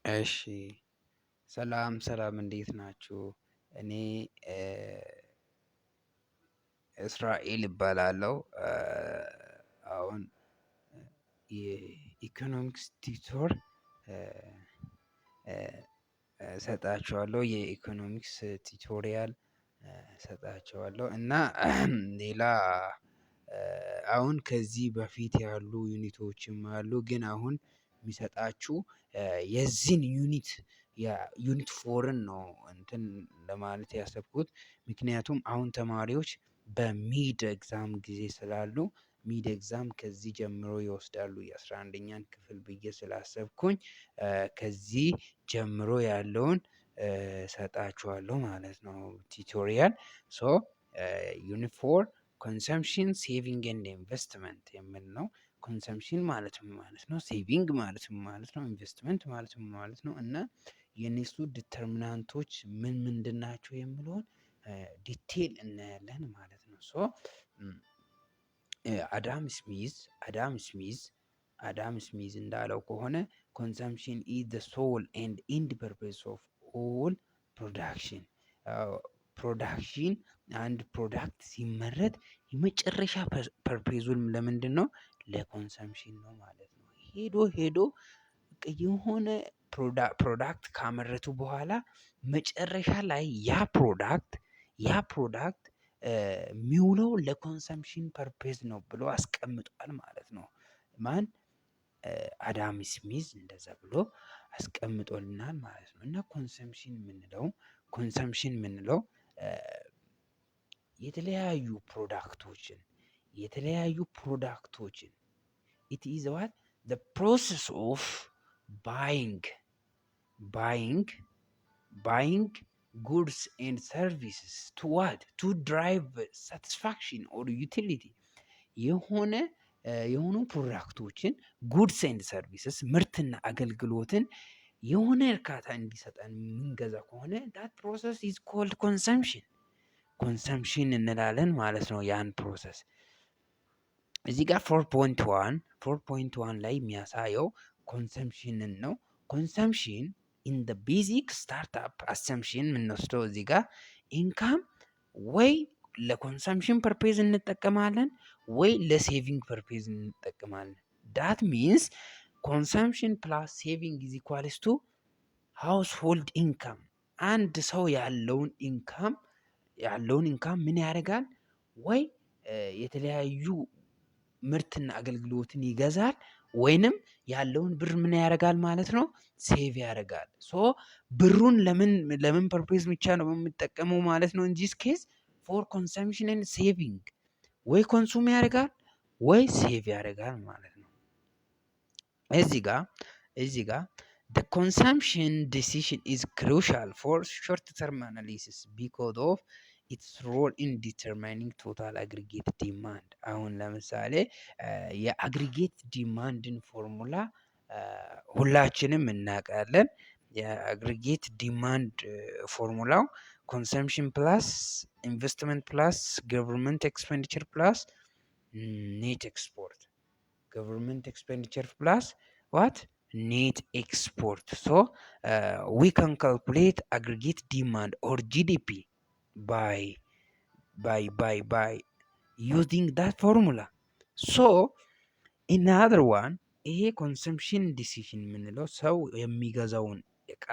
እሺ ሰላም ሰላም እንዴት ናችሁ? እኔ እስራኤል እባላለሁ። አሁን የኢኮኖሚክስ ቲቶር እሰጣችኋለሁ የኢኮኖሚክስ ቲቶሪያል እሰጣችኋለሁ እና ሌላ አሁን ከዚህ በፊት ያሉ ዩኒቶችም አሉ ግን አሁን የሚሰጣችሁ የዚህን ዩኒት ፎርን ነው እንትን ለማለት ያሰብኩት። ምክንያቱም አሁን ተማሪዎች በሚድ ኤግዛም ጊዜ ስላሉ ሚድ ኤግዛም ከዚህ ጀምሮ ይወስዳሉ የአስራ አንደኛን ክፍል ብዬ ስላሰብኩኝ ከዚህ ጀምሮ ያለውን እሰጣችኋለሁ ማለት ነው። ቲቶሪያል ሶ ዩኒት ፎር ኮንሰምፕሽን ሴቪንግ ኤንድ ኢንቨስትመንት የሚል ነው። ኮንሰምፕሽን ማለት ምን ማለት ነው? ሴቪንግ ማለት ምን ማለት ነው? ኢንቨስትመንት ማለት ምን ማለት ነው? እና የእነሱ ዲተርሚናንቶች ምን ምንድን ናቸው የሚለውን ዲቴል እናያለን ማለት ነው። ሶ አዳም ስሚዝ እንዳለው ከሆነ ኮንሰምፕሽን ኢዝ ዘ ሶል ኤንድ ኢንድ ፐርፐስ ኦፍ ኦል ፕሮዳክሽን። ፕሮዳክሽን አንድ ፕሮዳክት ሲመረት የመጨረሻ ፐርፔዙን ለምንድን ነው? ለኮንሰምፕሽን ነው ማለት ነው። ሄዶ ሄዶ የሆነ ፕሮዳክት ካመረቱ በኋላ መጨረሻ ላይ ያ ፕሮዳክት የሚውለው ለኮንሰምፕሽን ፐርፔዝ ነው ብሎ አስቀምጧል ማለት ነው። ማን? አዳም ስሚዝ እንደዛ ብሎ አስቀምጦልናል ማለት ነው። እና ኮንሰምፕሽን የምንለው የተለያዩ ፕሮዳክቶችን ኢት ኢዝ ዋት ዘ ፕሮሰስ ኦፍ ባይንግ ጉድስ ኤንድ ሰርቪስስ ቱ ዋት ቱ ድራይቭ ሳቲስፋክሽን ኦር ዩቲሊቲ የሆኑ ፕሮዳክቶችን ጉድስ ኤንድ ሰርቪስስ ምርትና አገልግሎትን የሆነ እርካታ እንዲሰጠን የምንገዛ ከሆነ ዳት ፕሮሰስ ኢዝ ኮልድ ኮንሰምፕሽን እንላለን ማለት ነው። ያን ፕሮሰስ እዚህ ጋር 4.1 ላይ የሚያሳየው ኮንሰምፕሽንን ነው። ኮንሰምፕሽን ኢን ዘ ቤዚክ ስታርታፕ አሰምፕሽን የምንወስደው እዚህ ጋር ኢንካም ወይ ለኮንሰምፕሽን ፐርፔዝ እንጠቀማለን ወይ ለሴቪንግ ፐርፔዝ እንጠቀማለን። ዳት ሚንስ ኮንሰምፕሽን ፕላስ ሴቪንግ ኢዝ ኢኳልስ ቱ ሃውስሆልድ ኢንካም። አንድ ሰው ያለውን ኢንካም ምን ያደርጋል? ወይ የተለያዩ ምርትና አገልግሎትን ይገዛል ወይንም ያለውን ብር ምን ያደርጋል ማለት ነው? ሴቭ ያደርጋል። ሶ ብሩን ለምን ፐርፔዝ ብቻ ነው የምጠቀመው ማለት ነው። ኢን ዚስ ኬዝ ፎር ኮንሰምፕሽን ኤንድ ሴቪንግ ወይ ኮንሱም ያደርጋል ወይ ሴቭ ያደርጋል ማለት ነው። እዚህ ጋር the consumption decision is crucial for short-term analysis because of its role in determining total aggregate demand። አሁን ለምሳሌ የአግሪጌት ዲማንድን ፎርሙላ ሁላችንም እናውቃለን። የአግሪጌት ዲማንድ ፎርሙላው ኮንሰምፕሽን ፕላስ ኢንቨስትመንት ፕላስ ገቨርንመንት ኤክስፔንዲቸር ፕላስ ኔት ኤክስፖርት። ገቨርንመንት ኤክስፔንዲቸር ፕላስ ዋት? ኔት ኤክስፖርት። ሶ ዊ ካን ካልኩሌት አግሪጌት ዲማንድ ኦር ጂዲፒ by using that formula. So in other one ይሄ ኮንሰምፕሽን ዲሲሽን የምንለው ሰው የሚገዛውን እቃ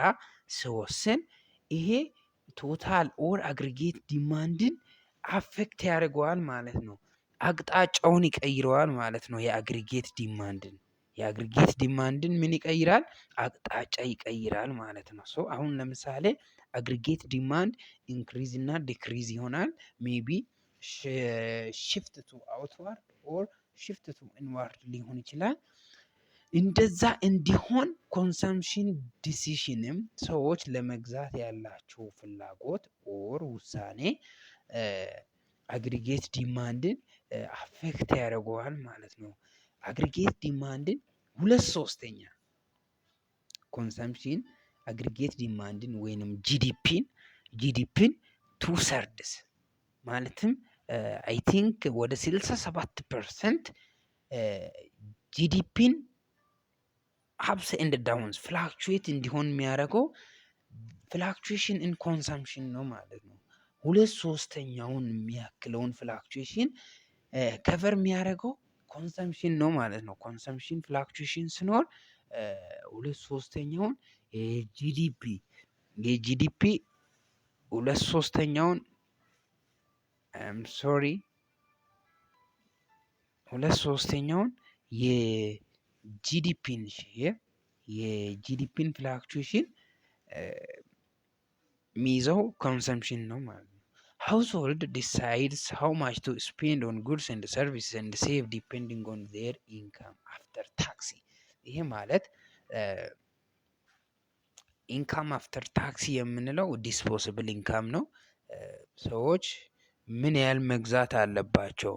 ሲወስን ይሄ ቶታል ኦር አግሪጌት ዲማንድን አፌክት ያደርገዋል ማለት ነው። አቅጣጫውን ይቀይረዋል ማለት ነው። የአግሪጌት ዲማንድን ምን ይቀይራል? አቅጣጫ ይቀይራል ማለት ነው። ሶ አሁን ለምሳሌ አግሪጌት ዲማንድ ኢንክሪዝ እና ዲክሪዝ ይሆናል። ሜቢ ሽፍት ቱ አውትዋርድ ኦር ሽፍት ቱ ኢንዋርድ ሊሆን ይችላል። እንደዛ እንዲሆን ኮንሰምፕሽን ዲሲሽንም ሰዎች ለመግዛት ያላቸው ፍላጎት ኦር ውሳኔ አግሪጌት ዲማንድን አፌክት ያደርገዋል ማለት ነው። አግሪጌት ዲማንድን 2/3 ኮንሰምፕሽን አግሪጌት ዲማንድን ወይንም ጂዲፒን 2/3 ማለትም አይ ቲንክ ወደ 67% ጂዲፒን አፕስ ኤንድ ዳውንስ ፍላክቹዌት እንዲሆን የሚያደርገው ፍላክቹዌሽን ኢን ኮንሰምፕሽን ነው ማለት ነው። 2/3ኛውን የሚያክለውን ፍላክቹዌሽን ከቨር የሚያደርገው ኮንሰምፕሽን ነው ማለት ነው። ኮንሰምፕሽን ፍላክቹዌሽን ሲኖር 2/3ኛውን የጂዲፒ 2/3ኛውን 2/3ኛውን የጂዲፒን ፍላክቹዌሽን የሚይዘው ኮንሰምፕሽን ነው ማለት ነው። household decides how much to spend on goods and services and save depending on their income after tax። ይሄ ማለት ኢንካም አፍተር ታክስ የምንለው ዲስፖስብል ኢንካም ነው። ሰዎች ምን ያህል መግዛት አለባቸው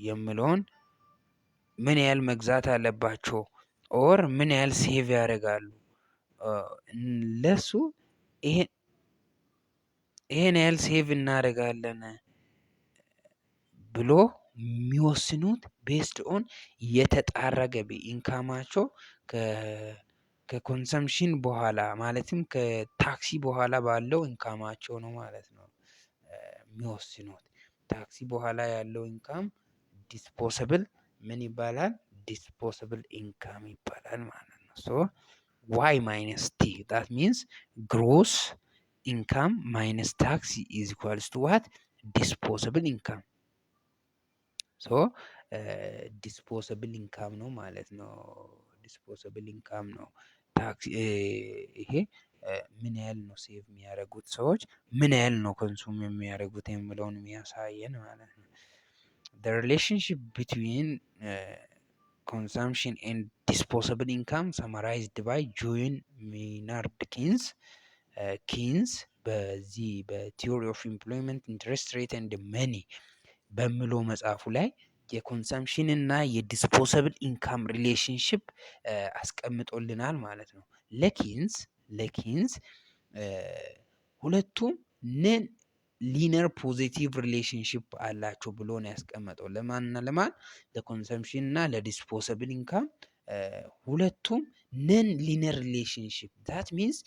የምለውን ምን ያህል መግዛት አለባቸው ኦር ምን ያህል ሴቭ ያደርጋሉ ለሱ ይሄን ያህል ሴቭ እናደርጋለን ብሎ የሚወስኑት ቤስድ ኦን የተጣራ ገቢ ኢንካማቸው ከኮንሰምሽን በኋላ ማለትም ከታክሲ በኋላ ባለው ኢንካማቸው ነው ማለት ነው የሚወስኑት። ታክሲ በኋላ ያለው ኢንካም ዲስፖሰብል ምን ይባላል? ዲስፖሰብል ኢንካም ይባላል ማለት ነው። ሶ ዋይ ማይነስ ቲ ዳት ሚንስ ግሮስ ኢንካም ማይነስ ታክስ ኢዝ ኢኳልስ ቱ ዋት? ዲስፖሰብል ኢንካም። ሶ ዲስፖሰብል ኢንካም ነው ማለት ነው። ዲስፖሰብል ኢንካም ነው ታክስ። ይሄ ምን ያህል ነው ሴቭ የሚያደርጉት ሰዎች ምን ያህል ነው ኮንሱም የሚያደርጉት የሚለውን የሚያሳየን ማለት ነው። the relationship between consumption and disposable income summarized by John Maynard Keynes በዚህ በቲዮሪ ኦፍ ኢምፕሎይመንት ኢንትረስት ሬት ኤንድ መኒ በሚለው መጽሐፉ ላይ የኮንሰምሽን እና የዲስፖሰብል ኢንካም ሪሌሽንሽፕ አስቀምጦልናል ማለት ነው። ለኪንስ ሁለቱም ነን ሊነር ፖዚቲቭ ሪሌሽንሽፕ አላቸው ብሎ ነው ያስቀመጠው። ለማንና ለማን? ለኮንሰምሽን እና ለዲስፖሰብል ኢንካም ሁለቱም ነን ሊነር ሪሌሽንሽፕ ዳት ሚንስ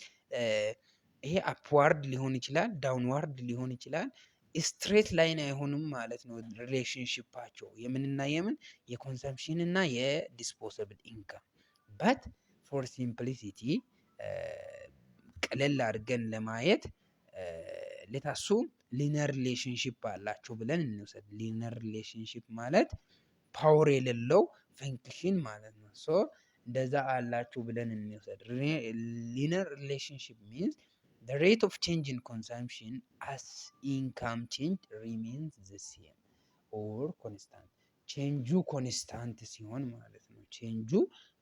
ይሄ አፕዋርድ ሊሆን ይችላል፣ ዳውንዋርድ ሊሆን ይችላል፣ ስትሬት ላይን አይሆንም ማለት ነው። ሪሌሽንሽፓቸው የምንና የምን የኮንሰምሽን እና የዲስፖሰብል ኢንካም በት ፎር ሲምፕሊሲቲ ቀለል አድርገን ለማየት ለታሱ ሊነር ሪሌሽንሽፕ አላቸው ብለን እንውሰድ። ሊነር ሪሌሽንሽፕ ማለት ፓወር የሌለው ፈንክሽን ማለት ነው። ሶ እንደዛ አላቸው ብለን እንውሰድ። ሊነር ሪሌሽንሽፕ ሚንስ the rate of change in consumption as income change remains the same or constant። ቼንጁ ኮንስታንት ሲሆን ማለት ነው። ቼንጁ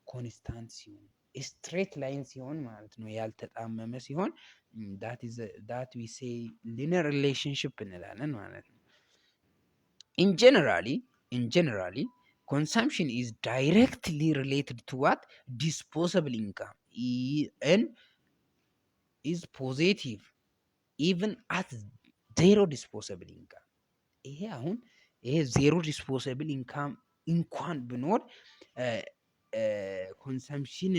ኮንስታንት ሲሆን ስትሬት ላይን ሲሆን ማለት ነው። ያልተጣመመ ሲሆን that we say linear relationship እንላለን ማለት ነው። in generally consumption is directly related to what? Disposable income and is positive even at zero disposable income። ይሄ አሁን ይሄ ዜሮ ዲስፖሰብል ኢንካም እንኳን ብኖር ኮንሰምሽን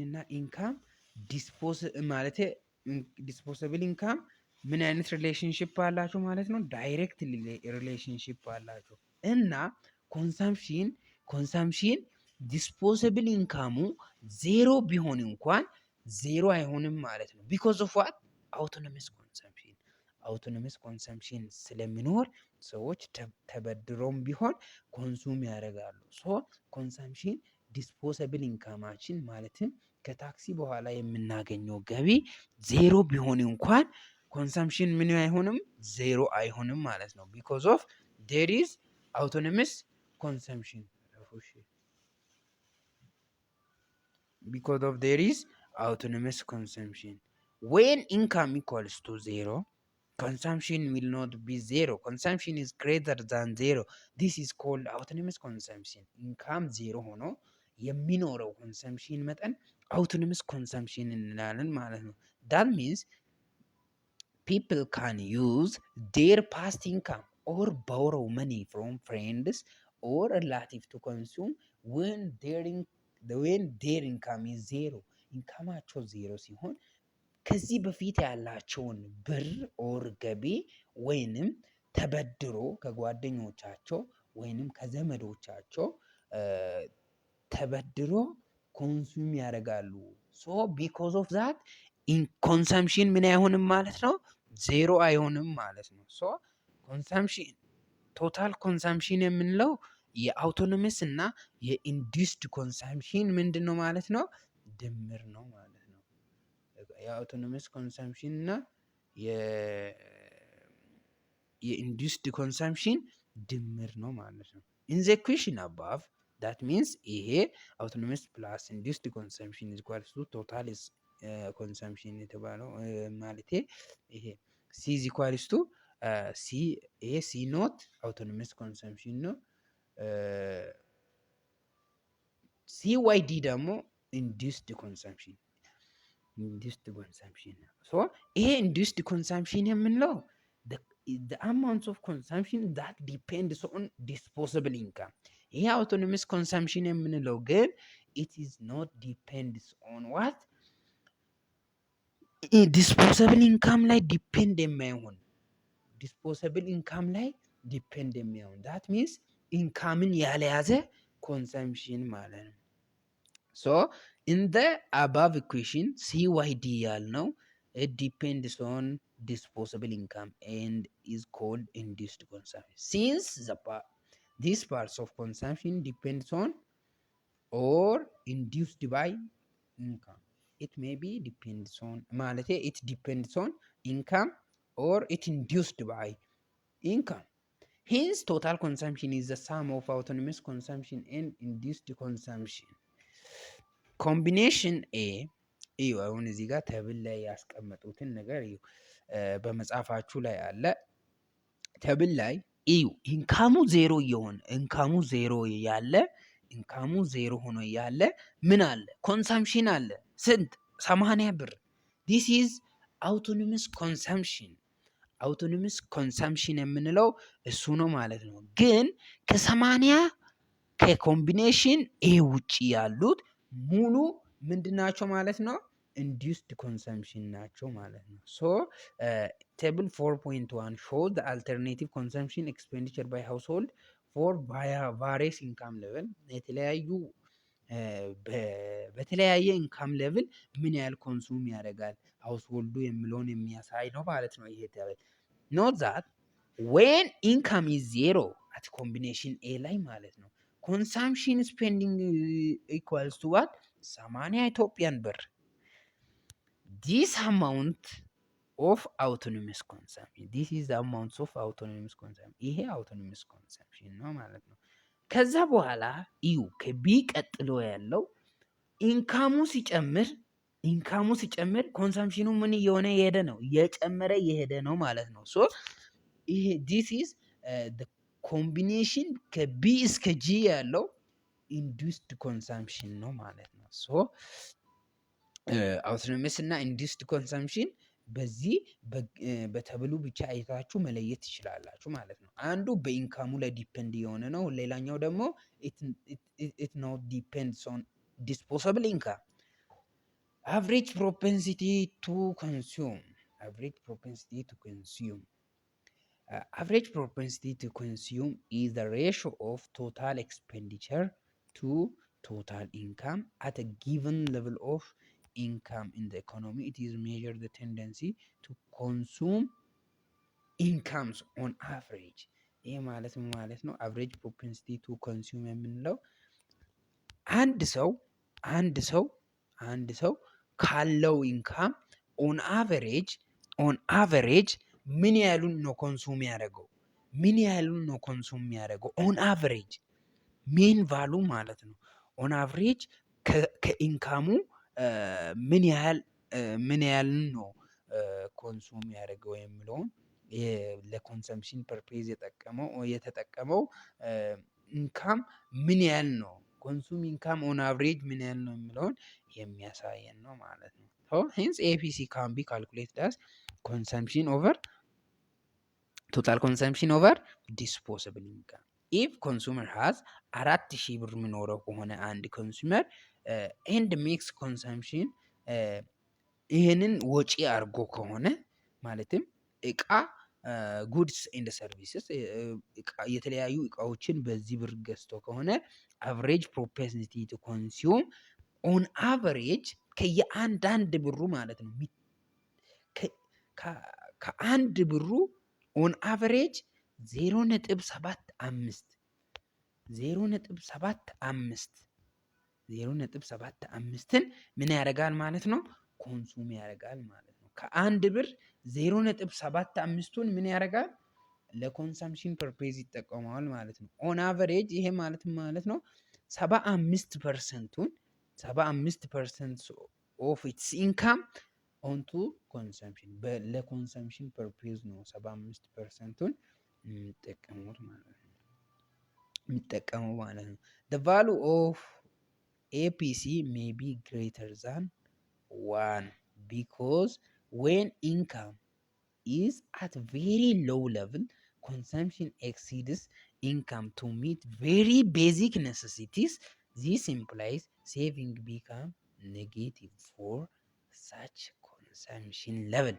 እና ኢንካም ማለት ዲስፖሰብል ኢንካም ምን አይነት ሪሌሽንሽፕ አላቸው ማለት ነው? ዳይሬክት ሪሌሽንሽፕ አላቸው እና ኮንሰምሽን ዲስፖሰብል ኢንካሙ ዜሮ ቢሆን እንኳን ዜሮ አይሆንም ማለት ነው። ቢኮዝ ኦፍ ዋት? አውቶኖመስ ኮንሰምሽን ስለሚኖር ሰዎች ተበድሮም ቢሆን ኮንሱም ያደርጋሉ። ሶ ኮንሰምሽን ዲስፖሰብል ኢንካማችን ማለትም ከታክሲ በኋላ የምናገኘው ገቢ ዜሮ ቢሆን እንኳን ኮንሰምሽን ምን አይሆንም? ዜሮ አይሆንም ማለት ነው። ቢኮዝ ኦፍ ዴር ኢዝ አውቶኖመስ ኮንሰምሽን when income equals to zero consumption will not be zero. Consumption is greater than zero. This is called autonomous consumption. ኢንካም ዜሮ ሆኖ የሚኖረው ኮንሰምሽን መጠን autonomous consumption እንላለን ማለት ነው። that means people can use their past income or borrow money from friends or relative to consume when their income is zero ኢንካማቸው ዜሮ ሲሆን ከዚህ በፊት ያላቸውን ብር ኦር ገቢ ወይንም ተበድሮ ከጓደኞቻቸው ወይንም ከዘመዶቻቸው ተበድሮ ኮንሱም ያደርጋሉ። ሶ ቢኮዝ ኦፍ ዛት ኮንሰምሽን ምን አይሆንም ማለት ነው፣ ዜሮ አይሆንም ማለት ነው። ሶ ኮንሰምሽን ቶታል ኮንሰምሽን የምንለው የአውቶኖመስ እና የኢንዱስድ ኮንሰምሽን ምንድን ነው ማለት ነው፣ ድምር ነው ማለት ነው። የአውቶኖመስ ኮንሰምሽን እና የኢንዱስድ ኮንሰምሽን ድምር ነው ማለት ነው። ኢን ዘ ኢኩዌሽን አባቭ ዳት ሚንስ ይሄ አውቶኖመስ ፕላስ ኢንዱስድ ኮንሰምሽን ኢዝ ኢኳልስ ቱ ቶታል ኮንሰምሽን የተባለው ማለቴ ይሄ ሲ ኢዝ ኢኳልስ ቱ ሲ ይሄ ሲ ኖት አውቶኖመስ ኮንሰምሽን ነው። ሲ ዋይ ዲ ደግሞ ኢንዱስድ ኮንሰምሽን ነው። ሶ ይሄ ኢንዱስድ ኮንሰምሽን የምንለው the amounts of consumption that depends on disposable income። ይሄ አውቶኖመስ ኮንሰምሽን የምንለው ግን it is not depends on what ዲስፖሰብል ኢንካም ላይ ዲፔንድ የማይሆን ዲስፖሰብል ኢንካም ላይ ዲፔንድ የሚሆን ዳት ሚንስ ኢንካምን ያልያዘ ኮንሰምሽን ማለት ነው። ሶ ኢን ዘ አባቭ ኢኩዌሽን ሲዋይዲ ያልነው it depends on disposable income and is called induced consumption since these parts of consumption depends on or induced by income. It may be depends on ማለት it depends on income or it induced by income. Hence total consumption is the sum of autonomous consumption and induced consumption. ኮምቢኔሽን ኤ እዩ። አሁን እዚህ ጋር ተብል ላይ ያስቀመጡትን ነገር እዩ። በመጽሐፋችሁ ላይ አለ። ተብል ላይ እዩ ኢንካሙ ዜሮ እየሆነ ኢንካሙ ዜሮ ሆኖ ያለ ምን አለ? ኮንሰምሽን አለ። ስንት? 80 ብር። ዲስ ኢዝ አውቶኖመስ ኮንሰምሽን። አውቶኖመስ ኮንሰምሽን የምንለው እሱ ነው ማለት ነው። ግን ከ80 ከኮምቢኔሽን ኤ ውጭ ያሉት ሙሉ ምንድናቸው ማለት ነው? ኢንዱስድ ኮንሰምሽን ናቸው ማለት ነው። ሶ ቴብል 4.1 shows the alternative consumption expenditure by household for various income level የተለያዩ በተለያየ ኢንካም ሌቭል ምን ያህል ኮንሱም ያደርጋል ሃውስሆልዱ የሚለውን የሚያሳይ ነው ማለት ነው። ይሄ ቴብል ኖት ዛት ዌን ኢንካም ኢዝ ዜሮ አት ኮምቢኔሽን ኤ ላይ ማለት ነው ኮንሳምፕሽን ስፔንዲንግ ኢኳልስ ቱ ዋት 80 ኢትዮጵያን ብር። ዲስ አማውንት ኦፍ አውቶኖመስ ኮንሳምፕሽን ዲስ ኢዝ አማውንት ኦፍ አውቶኖመስ ኮንሳምፕሽን ይሄ አውቶኖመስ ኮንሳምፕሽን ነው ማለት ነው። ከዛ በኋላ እዩ ከቢ ቀጥሎ ያለው ኢንካሙ ሲጨምር ኮንሳምፕሽኑ ምን እየሆነ የሄደ ነው? እየጨመረ የሄደ ነው ማለት ነው። ሶ ይሄ ዲስ ኢዝ ኮምቢኔሽን ከቢ እስከ ጂ ያለው ኢንዱስድ ኮንሳምፕሽን ነው ማለት ነው። ሶ አውቶኖመስ እና ኢንዱስድ ኮንሳምፕሽን በዚህ በተብሉ ብቻ አይታችሁ መለየት ትችላላችሁ ማለት ነው። አንዱ በኢንካሙ ላይ ዲፔንድ የሆነ ነው። ሌላኛው ደግሞ ኢት ኖት ዲፔንድስ ኦን ዲስፖሰብል ኢንካም። አቨሬጅ ፕሮፔንሲቲ ቱ ኮንሱም average propensity to consume is the ratio of total expenditure to total income at a given level of income in the economy. It is measured the tendency to consume incomes on average. ይህ ማለት ምን ማለት ነው? average propensity to consume የምንለው አንድ ሰው ካለው ኢንካም ኦን አቨሬጅ ምን ያህሉን ነው ኮንሱም ያደረገው? ኦን አቨሬጅ ሜን ቫሉ ማለት ነው። ኦን አቨሬጅ ከኢንካሙ ምን ያህልን ነው ኮንሱም ያደረገው የሚለውን ለኮንሰምፕሽን ፐርፔዝ የተጠቀመው ኢንካም ምን ያህል ነው ኮንሱም ኢንካም ኦን አቨሬጅ ምን ያህል ነው የሚለውን የሚያሳየን ነው ማለት ነው። ሄንስ ኤፒሲ ካን ቢ ካልኩሌትድ አስ ኮንሰምፕሽን ኦቨር ቶታል ኮንሰምፕሽን ኦቨር ዲስፖዘብል ኢንካም ኢፍ ኮንሱመር ሃዝ 4000 ብር የሚኖረው ከሆነ አንድ ኮንሱመር ኤንድ ሜክስ ኮንሰምፕሽን ይህንን ወጪ አድርጎ ከሆነ ማለትም እቃ ጉድስ ኤንድ ሰርቪስስ የተለያዩ እቃዎችን በዚህ ብር ገዝቶ ከሆነ አቨሬጅ ፕሮፔንሲቲ ቱ ኮንሱም ኦን አቨሬጅ ከየአንዳንድ ብሩ ማለት ነው ከአንድ ብሩ ኦን አቨሬጅ 0.75ን ምን ያደርጋል ማለት ነው ኮንሱም ያደርጋል ማለት ነው። ከአንድ ብር 0.75ቱን ምን ያደርጋል ለኮንሰምፕሽን ፐርፔዝ ይጠቀመዋል ማለት ነው። ኦን አቨሬጅ ይሄ ማለት ነው 75% ኦፍ ኢትስ ኢንካም ኦንቱ ኮንሰምፕሽን ለኮንሰምፕሽን ፐርፔዝ ነው 75%ቱን የሚጠቀመው ማለት ነው። the value of APC may be greater than 1 because when income is at very low level consumption exceeds income to meet very basic necessities. This implies saving become negative for such consumption level.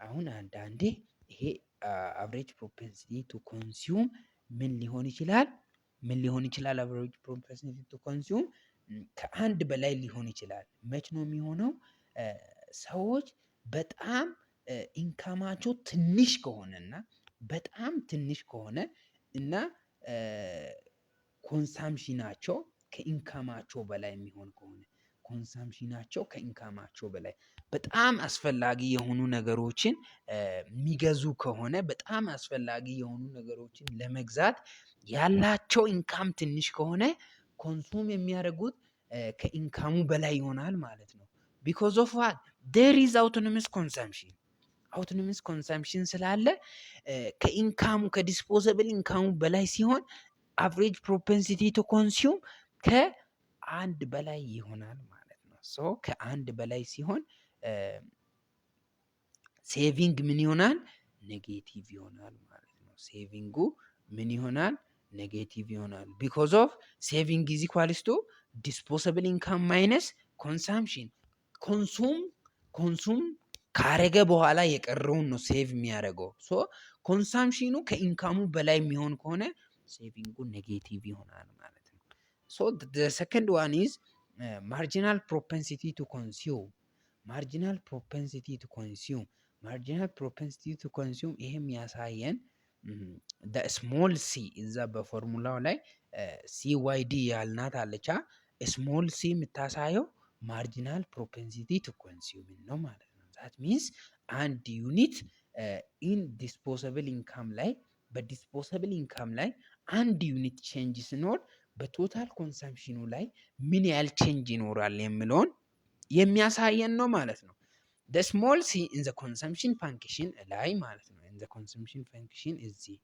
አሁን አንዳንዴ ይሄ average propensity to consume ምን ሊሆን ይችላል average propensity to consume ከአንድ በላይ ሊሆን ይችላል። መች ነው የሚሆነው? ሰዎች በጣም ኢንካማቸው ትንሽ ከሆነ እና ኮንሳምፕሽናቸው ከኢንካማቸው በላይ የሚሆን ከሆነ በጣም አስፈላጊ የሆኑ ነገሮችን የሚገዙ ከሆነ በጣም አስፈላጊ የሆኑ ነገሮችን ለመግዛት ያላቸው ኢንካም ትንሽ ከሆነ ኮንሱም የሚያደርጉት ከኢንካሙ በላይ ይሆናል ማለት ነው። ቢኮዝ ኦፍ ዋት ዴር ኢዝ አውቶኖመስ ኮንሰምፕሽን ስላለ ከኢንካሙ ከዲስፖዘብል ኢንካሙ በላይ ሲሆን አቨሬጅ ፕሮፔንሲቲ ቱ ኮንሱም ከአንድ በላይ ይሆናል ማለት ነው። ሶ ከአንድ በላይ ሲሆን ሴቪንግ ምን ይሆናል? ኔጌቲቭ ይሆናል ማለት ነው። ሴቪንጉ ምን ይሆናል? ኔጌቲቭ ይሆናል። ቢኮዝ ኦፍ ሴቪንግ ኢዝ ኢኳልስ ቱ ዲስፖዘብል ኢንካም ማይነስ ኮንሳምፕሽን። ኮንሱም ካረገ በኋላ የቀረውን ነው ሴቭ የሚያደርገው። ሶ ኮንሳምፕሽኑ ከኢንካሙ በላይ የሚሆን ከሆነ ሴቪንጉ ኔጌቲቭ ይሆናል ማለት ነው። ሶ the second one is marginal propensity to consume. marginal propensity to consume ይሄ የሚያሳየን ስሞል ሲ እዛ በፎርሙላው ላይ ሲዋይዲ ያልናት አለቻ። ስሞል ሲ የምታሳየው ማርጂናል ፕሮፔንሲቲ ቱ ኮንሱም ነው ማለት ነው። ዛት ሚንስ አንድ ዩኒት ኢን ዲስፖዘብል ኢንካም ላይ በዲስፖዘብል ኢንካም ላይ አንድ ዩኒት ቼንጅ ሲኖር በቶታል ኮንሰምፕሽኑ ላይ ምን ያህል ቼንጅ ይኖራል የሚለውን የሚያሳየን ነው ማለት ነው። the small c in the consumption function ላይ ማለት ነው። in the consumption function እዚህ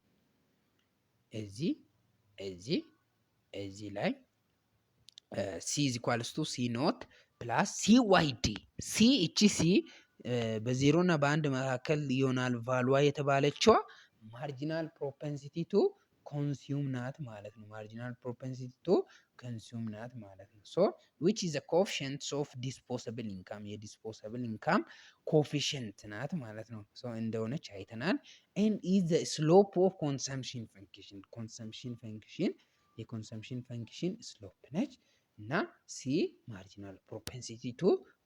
ላይ c is equals to c not plus cyD c እቺ c በዜሮ እና በአንድ መካከል ይሆናል ቫልዋ የተባለችዋ ማርጂናል ፕሮፔንሲቲ ቱ ኮንሱም ናት ማለት ነው። ማርጂናል ፕሮፔንሲቲ ቱ ኮንሱም ናት ማለት ነው። ሶ which is the coefficient of disposable income የዲስፖዘብል ኢንካም ኮፊሽንት ናት ማለት ነው። ሶ እንደሆነች አይተናል። and is the slope of consumption function የኮንሰምፕሽን ፈንክሽን ስሎፕ ነች እና ሲ ማርጂናል ፕሮፔንሲቲ ቱ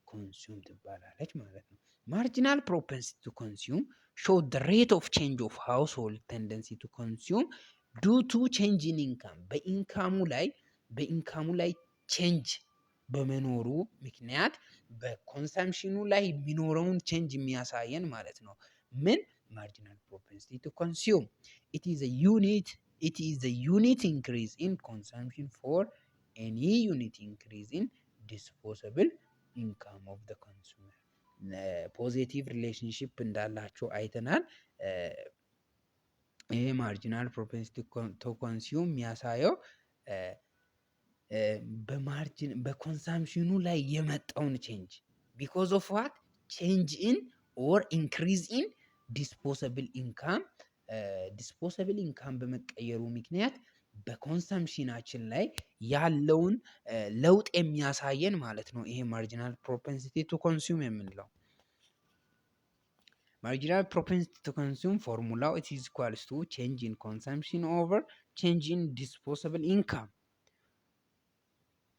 ኮንሱም ትባላለች ማለት ነው። ማርጂናል ፕሮፔንሲቲ ቱ ኮንሱም show the rate of change of household tendency to consume due to change in income በኢንካሙ ላይ ቼንጅ በመኖሩ ምክንያት በኮንሰምፕሽኑ ላይ የሚኖረውን ቼንጅ የሚያሳየን ማለት ነው። ምን ማርጂናል ፕሮፔንሲቲ ቱ ኮንሱም it is the unit increase in consumption for any unit increase in disposable income of the consumer. ፖዚቲቭ ሪሌሽንሽፕ እንዳላቸው አይተናል። ይሄ ማርጂናል ፕሮፔንሲቲ ቱ ኮንሱም የሚያሳየው በኮንሳምፕሽኑ ላይ የመጣውን ቼንጅ ቢኮዝ ኦፍ ዋት ቼንጅ ኢን ኦር ኢንክሪዝ ኢን ዲስፖዘብል ኢንካም ዲስፖሰብል ኢንካም በመቀየሩ ምክንያት በኮንሰምሽናችን ላይ ያለውን ለውጥ የሚያሳየን ማለት ነው። ይሄ ማርጂናል ፕሮፐንሲቲ ቱ ኮንሱም የምንለው ማርጂናል ፕሮፐንሲቲ ቱ ኮንሱም ፎርሙላው ኢት ኢዝ ኢኳልስ ቱ ቼንጅ ኢን ኮንሰምሽን ኦቨር ቼንጅ ኢን ዲስፖሰብል ኢንካም።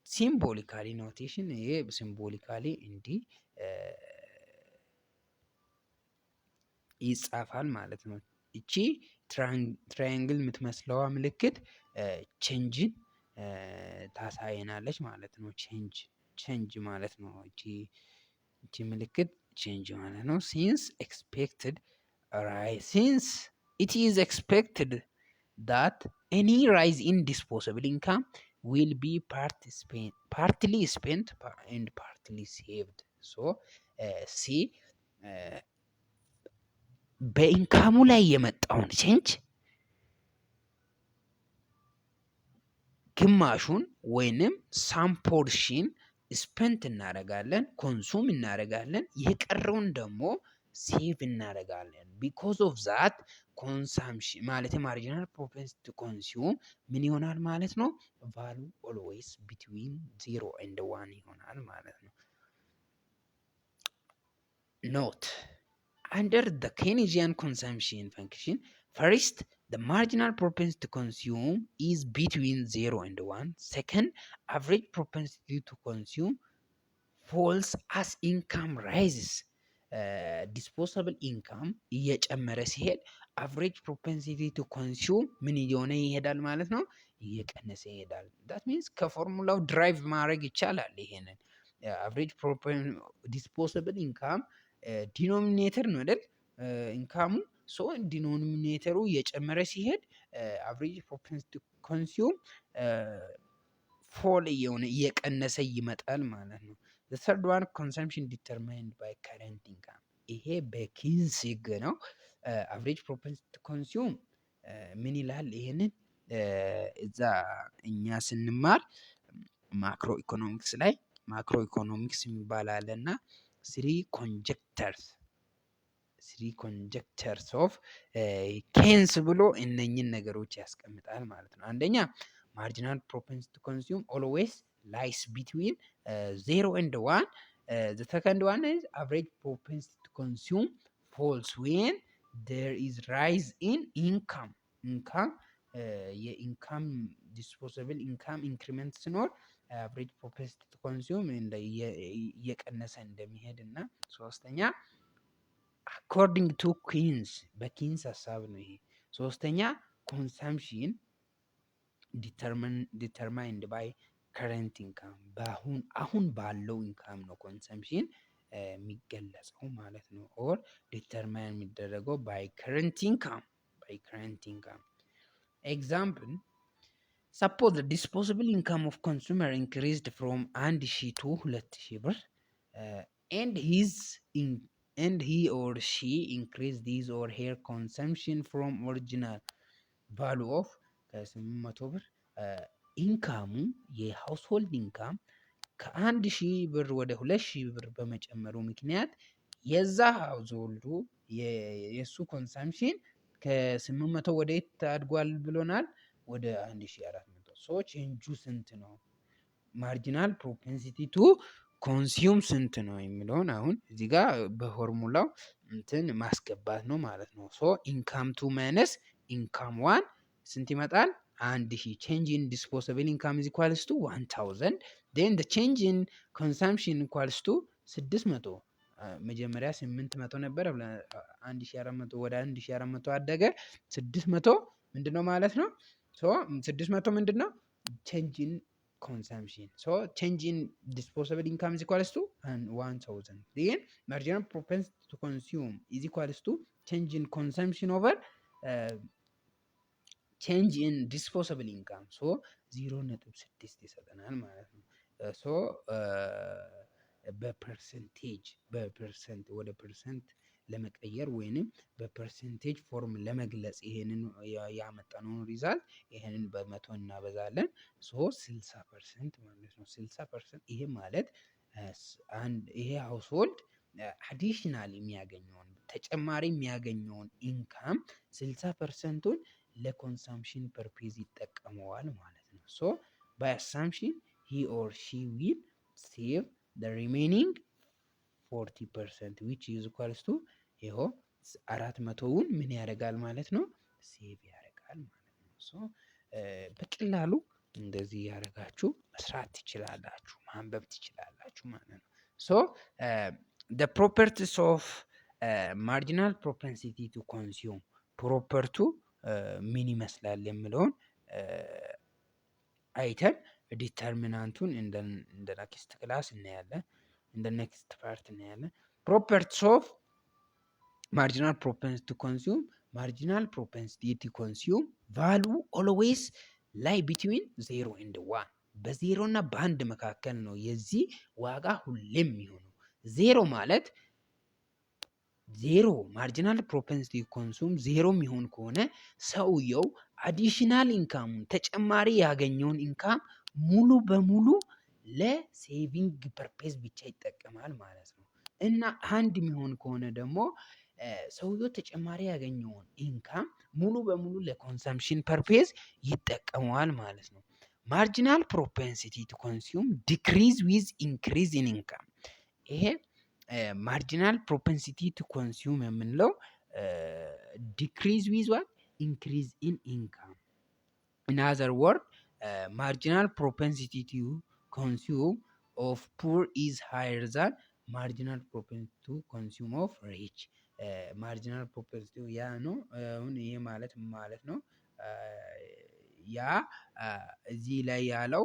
ሲምቦሊካሊ ኖቴሽን ይሄ ሲምቦሊካሊ እንዲህ ይጻፋል ማለት ነው። እቺ ትራያንግል የምትመስለዋ ምልክት ቼንጅን ታሳየናለች ማለት ነው። ቼንጅ ማለት ነው። እቺ ምልክት ቼንጅ ማለት ነው። ሲንስ ኢት ኢዝ ኤክስፔክትድ ዳት ኤኒ ራይዝ ኢን ዲስፖሰብል ኢንካም ዊል ቢ ፓርትሊ ስፔንት ኤንድ ፓርትሊ ሴቭድ። ሶ ሲ በኢንካሙ ላይ የመጣውን ቼንጅ ግማሹን ወይንም ሳም ፖርሽን ስፔንት እናደርጋለን፣ ኮንሱም እናደርጋለን። የቀረውን ደግሞ ሴቭ እናደርጋለን። ቢኮዝ ኦፍ ዛት ኮንሳምሽን ማለት ማርጂናል ፕሮፐንሲቲ ቱ ኮንሱም ምን ይሆናል ማለት ነው? ቫሉ ኦልዌይስ ቢትዊን 0 ኤንድ 1 ይሆናል ማለት ነው። ኖት under the Keynesian consumption function, first, the marginal propensity to consume is between 0 and 1. Second, average propensity to consume falls as income rises. Disposable income እየጨመረ ሲሄድ average propensity to consume ምን እየሆነ ይሄዳል ማለት ነው? እየቀነሰ ይሄዳል። that means ከፎርሙላው ድራይቭ ማድረግ ይቻላል። ይሄንን average disposable income ዲኖሚኔተር ነው አይደል? ኢንካሙ ሶ ዲኖሚኔተሩ እየጨመረ ሲሄድ አቨሬጅ ፕሮፐንሲቲ ኮንሱም ፎል እየሆነ እየቀነሰ ይመጣል ማለት ነው። the third one consumption determined by current income ይሄ በኪንስ ህግ ነው። አቨሬጅ ፕሮፐንሲቲ ኮንሱም ምን ይላል? ይሄንን እዛ እኛ ስንማር ማክሮ ኢኮኖሚክስ ላይ ማክሮ ኢኮኖሚክስ የሚባል አለ እና ስሪ ኮንጀክተርስ ኦፍ ኬንስ ብሎ እነኝን ነገሮች ያስቀምጣል ማለት ነው። አንደኛ ማርጂናል ፕሮፐንሲቲ ቱ ኮንሱም ኦልዌይስ ላይስ ቢትዊን 0 and 1. The second one is average propensity to consume falls when there is rise in income. የኢንካም ዲስፖሰብል ኢንካም ኢንክሪመንት ሲኖር አቨሬጅ ፕሮፐንሲቲ ቱ ኮንሱም እየቀነሰ እንደሚሄድ እና ሶስተኛ አኮርዲንግ ቱ ኪንስ በኪንስ ሀሳብ ነው ይሄ። ሶስተኛ ኮንሰምሽን ዲተርማይንድ ባይ ከረንት ኢንካም አሁን ባለው ኢንካም ነው ኮንሰምሽን የሚገለጸው ማለት ነው። ኦር ዲተርማይን የሚደረገው ባይ ከረንት ኢንካም ኤግዛምፕል suppose the disposable income of consumer increased from 1000 to 2000 ብር and he or she increased his or her consumption from original value of 800 ብር ኢንካሙ የሃውስሆልድ ኢንካም ከ1000 ብር ወደ 2000 ብር በመጨመሩ ምክንያት የዛ ሃውስሆልዱ የሱ ኮንሰምሽን ከ800 ወደ የት አድጓል ብሎናል? ወደ 1400። ሶ ቼንጁ ስንት ነው? ማርጂናል ፕሮፐንሲቲ ቱ ኮንሱም ስንት ነው የሚለውን አሁን እዚህ ጋር በፎርሙላው እንትን ማስገባት ነው ማለት ነው። ሶ ኢንካም ቱ ማይነስ ኢንካም ዋን ስንት ይመጣል? 1000። ቼንጅ ኢን ዲስፖሰብል ኢንካም ኢዝ ኢኳልስ ቱ 1000 ዴን ዘ ቼንጅ ኢን ኮንሰምፕሽን ኢኳልስ ቱ 600። መጀመሪያ 800 ነበረ 1400 ወደ 1400 አደገ። 600 ምንድነው ማለት ነው? ሶ 600 ምንድነው? ቼንጅ ኢን consumption. So change in disposable income is equals to 1000. Then marginal propensity to consume is equals to change in consumption over change in disposable income. So 0.6 ይሰጠናል ማለት ነው። ሶ በፐርሰንት ወደ ፐርሰንት ለመቀየር ወይንም በፐርሰንቴጅ ፎርም ለመግለጽ ይሄንን ያመጣነውን ሪዛልት ይሄንን በመቶ እናበዛለን። ሶ 60% ማለት ነው። 60% ይሄ ማለት ይሄ ሃውስሆልድ አዲሽናል የሚያገኘውን ተጨማሪ የሚያገኘውን ኢንካም 60%ን ለኮንሳምፕሽን ፐርፔዝ ይጠቀመዋል ማለት ነው። ሶ ባይ አሳምፕሽን ሂ ኦር ሺ ዊል ሴቭ the remaining 40% which is equals to ይኸው 400ውን ምን ያደርጋል ማለት ነው? ሴቭ ያደርጋል ማለት ነው። ሶ በቀላሉ እንደዚህ ያደርጋችሁ መስራት ትችላላችሁ፣ ማንበብ ትችላላችሁ ማለት ነው። ሶ the properties of marginal propensity to consume ፕሮፐርቱ ምን ይመስላል የሚለውን አይተን ዲተርሚናንቱን እንደ ኔክስት ክላስ እናያለን፣ እንደ ኔክስት ፓርት እናያለን። ፕሮፐርቲስ ኦፍ ማርጂናል ፕሮፐንሲቲ ቱ ኮንሱም ማርጂናል ፕሮፐንሲቲ ቱ ኮንሱም ቫሉ ኦልዌይስ ላይ ቢትዊን 0 ኤንድ 1 በዜሮ እና በአንድ መካከል ነው የዚህ ዋጋ ሁሌም የሚሆነው። ዜሮ ማለት ዜሮ ማርጂናል ፕሮፐንሲቲ ኮንሱም ዜሮ የሚሆን ከሆነ ሰውየው አዲሽናል ኢንካሙን ተጨማሪ ያገኘውን ኢንካም ሙሉ በሙሉ ለሴቪንግ ፐርፔዝ ብቻ ይጠቀማል ማለት ነው። እና አንድ የሚሆን ከሆነ ደግሞ ሰውየው ተጨማሪ ያገኘውን ኢንካም ሙሉ በሙሉ ለኮንሰምፕሽን ፐርፔዝ ይጠቀመዋል ማለት ነው። ማርጂናል ፕሮፐንሲቲ ቱ ኮንሱም ዲክሪዝ ዊዝ ኢንክሪዝ ኢን ኢንካም። ይሄ ማርጂናል ፕሮፐንሲቲ ቱ ኮንሱም የምንለው ዲክሪዝ ዊዝ ዋት ኢንክሪዝ ኢን ኢንካም። ኢን አዘር ወርድ ማርጂናል ፕሮፐንሲቲ ቱ ኮንሱም ኦፍ ፑር ኢዝ ሃየር ዛን ማርጂናል ፕሮፐንሲቲ ቱ ኮንሱም ኦፍ ሪች። ማርጂናል ፕሮፐንሲቲ ያ ነው። አሁን ይሄ ማለት ማለት ነው ያ እዚህ ላይ ያለው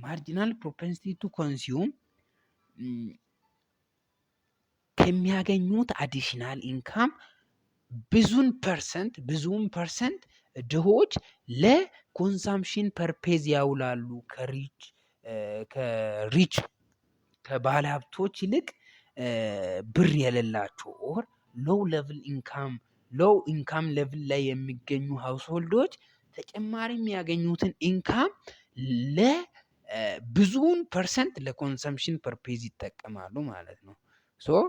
ማርጂናል ፕሮፐንሲቲ ቱ ኮንሱም ከሚያገኙት አዲሽናል ኢንካም ብዙውን ፐርሰንት ድሆች ለኮንሳምፕሽን ፐርፔዝ ያውላሉ ከሪች ከባለ ሀብቶች ይልቅ ብር የሌላቸው ኦር ሎው ኢንካም ሌቭል ላይ የሚገኙ ሃውስሆልዶች ተጨማሪ የሚያገኙትን ኢንካም ለብዙውን ፐርሰንት ለኮንሰምፕሽን ፐርፔዝ ይጠቀማሉ ማለት ነው። ሶ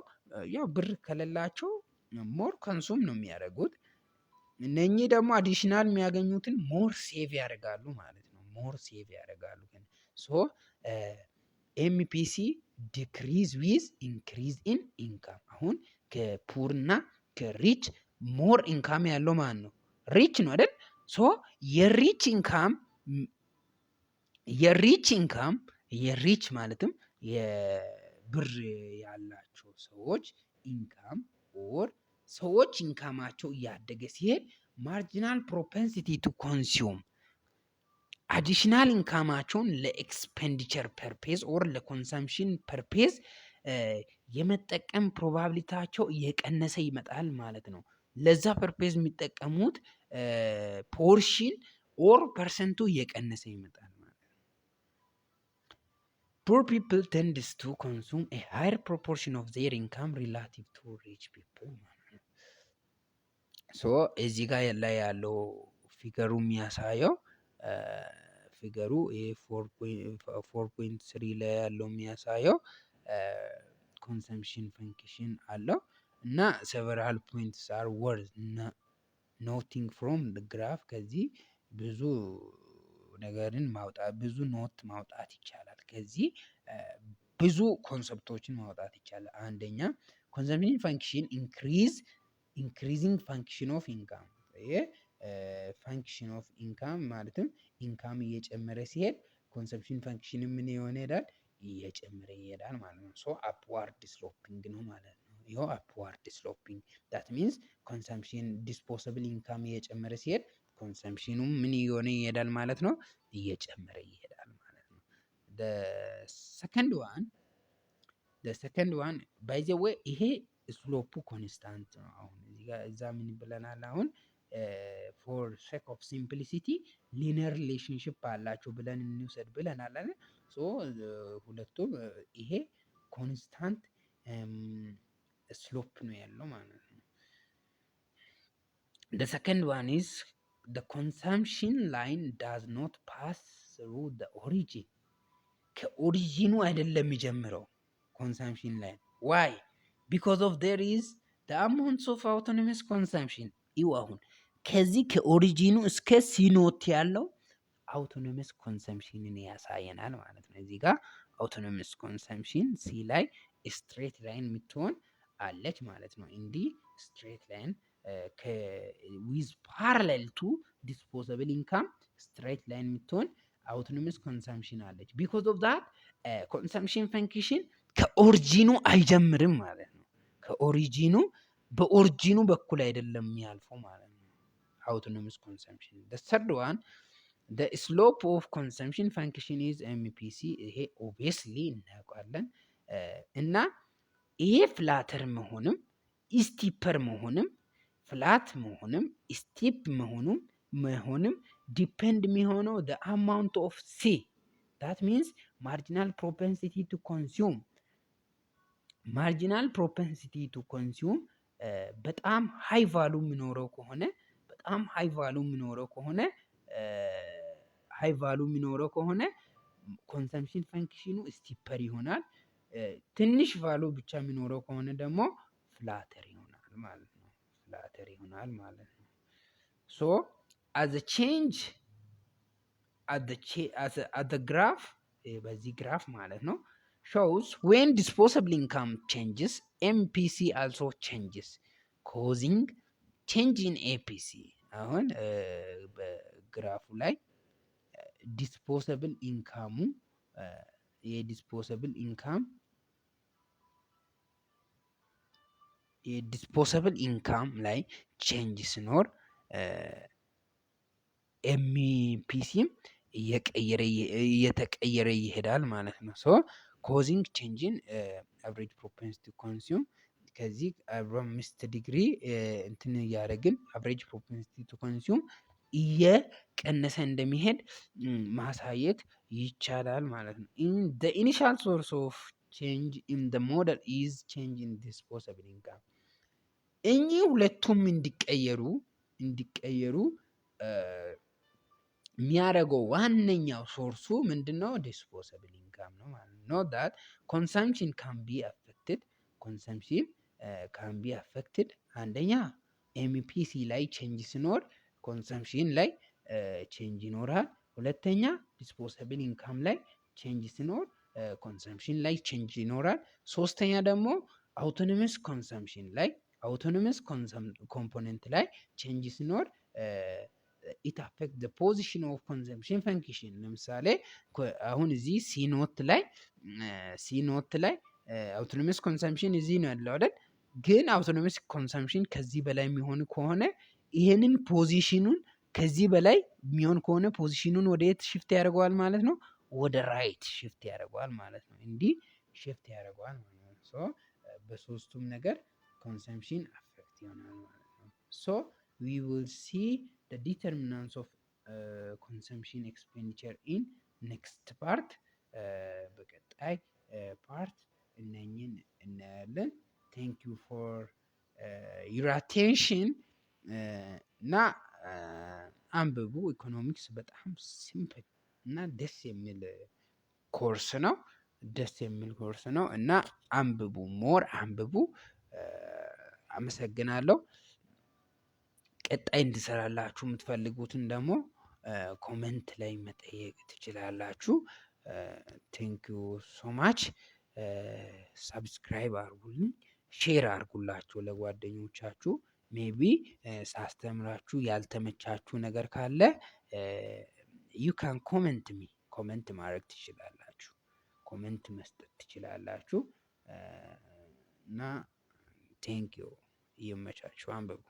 ያው ብር ከሌላቸው ሞር ኮንሱም ነው የሚያደርጉት። እነኚህ ደግሞ አዲሽናል የሚያገኙትን ሞር ሴቭ ያደርጋሉ ማለት ነው። ሞር ሴቭ ያደርጋሉ። ሶ ኤምፒሲ ዲክሪዝ ዊዝ ኢንክሪዝ ኢን ኢንካም። አሁን ከፑር እና ከሪች ሞር ኢንካም ያለው ማን ነው? ሪች ነው አይደል? ሶ የሪች ማለትም የብር ያላቸው ሰዎች ኢንካም ኦር ሰዎች ኢንካማቸው እያደገ ሲሄድ ማርጂናል ፕሮፐንሲቲ ቱ ኮንሱም አዲሽናል ኢንካማቸውን ለኤክስፔንዲቸር ፐርፔዝ ኦር ለኮንሰምፕሽን ፐርፔዝ የመጠቀም ፕሮባቢሊታቸው እየቀነሰ ይመጣል ማለት ነው። ለዛ ፐርፔዝ የሚጠቀሙት ፖርሽን ኦር ፐርሰንቱ እየቀነሰ ይመጣል ማለት ነው። ፑር ፒፕል ተንድስ ቱ ኮንሱም ኤ ሃየር ፕሮፖርሽን ኦፍ ዜር ኢንካም ሪላቲቭ ቱ ሪች ፒፕል ማለት ነው። ሶ እዚህ ጋር ላይ ያለው ፊገሩ የሚያሳየው ፊገሩ ይሄ 4.3 ላይ ያለው የሚያሳየው ኮንሰምፕሽን ፈንክሽን አለው እና several points are worth noting from the graph። ከዚህ ብዙ ነገርን ብዙ ኖት ማውጣት ይቻላል። ከዚህ ብዙ ኮንሰፕቶችን ማውጣት ይቻላል። አንደኛ ኮንሰምፕሽን ፈንክሽን ኢንክሪዚንግ ፈንክሽን ኦፍ ኢንካም። ይሄ ፈንክሽን ኦፍ ኢንካም ማለትም ኢንካም እየጨመረ ሲሄድ ኮንሰምፕሽን ፈንክሽን ምን የሆነ ይሄዳል? እየጨመረ ይሄዳል ማለት ነው። ሶ አፕዋርድ ስሎፒንግ ነው ማለት ነው። ይኸው አፕዋርድ ስሎፒንግ ዳት ሚንስ ኮንሰምፕሽን ዲስፖሰብል ኢንካም እየጨመረ ሲሄድ ኮንሰምፕሽኑም ምን እየሆነ ይሄዳል ማለት ነው? እየጨመረ ይሄዳል ማለት ነው። ሰከንድ ዋን ባይ ዘ ዌይ ይሄ ስሎፑ ኮንስታንት ነው። አሁን እዛ ምን ብለናል? አሁን ፎር ሴክ ኦፍ ሲምፕሊሲቲ ሊነር ሪሌሽንሽፕ አላቸው ብለን እንውሰድ ብለናል አይደል? ሶ ሁለቱም ይሄ ኮንስታንት ስሎፕ ነው ያለው ማለት ነው። the second one is the consumption line does not pass through the origin ከኦሪጂኑ አይደለም የሚጀምረው ኮንሰምፕሽን ላይን ዋይ because of there is the amounts of autonomous consumption ይው አሁን ከዚህ ከኦሪጂኑ እስከ ሲኖት ያለው አውቶኖመስ ኮንሰምፕሽንን ያሳየናል ማለት ነው። እዚህ ጋር አውቶኖመስ ኮንሰምፕሽን ሲ ላይ ስትሬት ላይን የምትሆን አለች ማለት ነው። እንዲህ ስትሬት ላይን ዊዝ ፓራሌል ቱ ዲስፖዘብል ኢንካም ስትሬት ላይን የምትሆን አውቶኖመስ ኮንሰምፕሽን አለች። ቢኮዝ ኦፍ ዛት ኮንሰምፕሽን ፈንክሽን ከኦሪጂኑ አይጀምርም ማለት ነው። ከኦሪጂኑ በኦሪጂኑ በኩል አይደለም የሚያልፈው ማለት ነው። አውቶኖመስ ኮንሰምፕሽን ሰርድ ዋን the slope of consumption function is MPC ይሄ ኦብቪየስሊ እናውቃለን። እና ይሄ ፍላተር መሆንም ስቲፐር መሆንም ፍላት መሆንም ስቲፕ መሆንም ዲፔንድ የሚሆነው the amount of C that means marginal propensity to consume ማርጂናል ፕሮፐንሲቲ ቱ ኮንሱም በጣም ሃይ ቫሉ የሚኖረው ከሆነ ኮንሰምፕሽን ፈንክሽኑ ስቲፐር ይሆናል። ትንሽ ቫሉ ብቻ የሚኖረው ከሆነ ደግሞ ፍላተር ይሆናል ማለት ነው። ሶ as a change at the graph በዚህ ግራፍ ማለት ነው shows when disposable income changes MPC also changes causing change in APC አሁን በግራፉ ላይ ዲስፖሰብል ኢንካሙ የዲስፖሰብል ኢንካም ላይ ቼንጅ ሲኖር ኤምፒሲም እየተቀየረ ይሄዳል ማለት ነው። ሶ ኮዚንግ ቼንጅን አቨሬጅ ፕሮፐንሲቲ ኮንሱም ከዚህ 45 ዲግሪ እንትን እያደረግን አቨሬጅ ፕሮፐንሲቲ ቱ ኮንሱም እየቀነሰ እንደሚሄድ ማሳየት ይቻላል ማለት ነው። the initial source of change in the model is change in disposable income እኚህ ሁለቱም እንዲቀየሩ የሚያደርገው ዋነኛው ሶርሱ ምንድነው? ዲስፖሰብል ኢንካም ነው ማለት ነው። ኖት ዳት ኮንሰምፕሽን ካን ቢ አፌክትድ አንደኛ ኤምፒሲ ላይ ቼንጅ ሲኖር ኮንሰምፕሽን ላይ ቼንጅ ይኖራል። ሁለተኛ ዲስፖሰብል ኢንካም ላይ ቼንጅ ሲኖር ኮንሰምፕሽን ላይ ቼንጅ ይኖራል። ሶስተኛ ደግሞ አውቶኖመስ ኮንሰምፕሽን ላይ አውቶኖመስ ኮምፖነንት ላይ ቼንጅ ሲኖር ኢት አፌክት ዘ ፖዚሽን ኦፍ ኮንሰምፕሽን ፈንክሽን። ለምሳሌ አሁን እዚህ ሲኖት ላይ አውቶኖመስ ኮንሰምፕሽን እዚህ ነው ያለው አይደል? ግን አውቶኖመስ ኮንሰምፕሽን ከዚህ በላይ የሚሆን ከሆነ ይሄንን ፖዚሽኑን ከዚህ በላይ የሚሆን ከሆነ ፖዚሽኑን ወደ የት ሽፍት ያደርገዋል ማለት ነው? ወደ ራይት ሽፍት ያደርገዋል ማለት ነው። እንዲህ ሽፍት ያደርገዋል ማለት ነው። ሶ በሶስቱም ነገር ኮንሰምፕሽን አፌክት ይሆናል ማለት ነው። ሶ ዊ ዊል ሲ the determinants of consumption expenditure in next part በቀጣይ ፓርት እነኝን እናያለን። thank you for your attention እና አንብቡ። ኢኮኖሚክስ በጣም ሲምፕል እና ደስ የሚል ኮርስ ነው እና አንብቡ፣ ሞር አንብቡ። አመሰግናለሁ። ቀጣይ እንድሰራላችሁ የምትፈልጉትን ደግሞ ኮመንት ላይ መጠየቅ ትችላላችሁ። ቴንክ ዩ ሶ ማች። ሰብስክራይብ አርጉልኝ፣ ሼር አርጉላችሁ ለጓደኞቻችሁ። ሜቢ ሳስተምራችሁ ያልተመቻችሁ ነገር ካለ ዩ ካን ኮመንት ማድረግ ትችላላችሁ፣ ኮመንት መስጠት ትችላላችሁ እና ቴንክ ዩ። ይመቻችሁ፣ አንብቡ።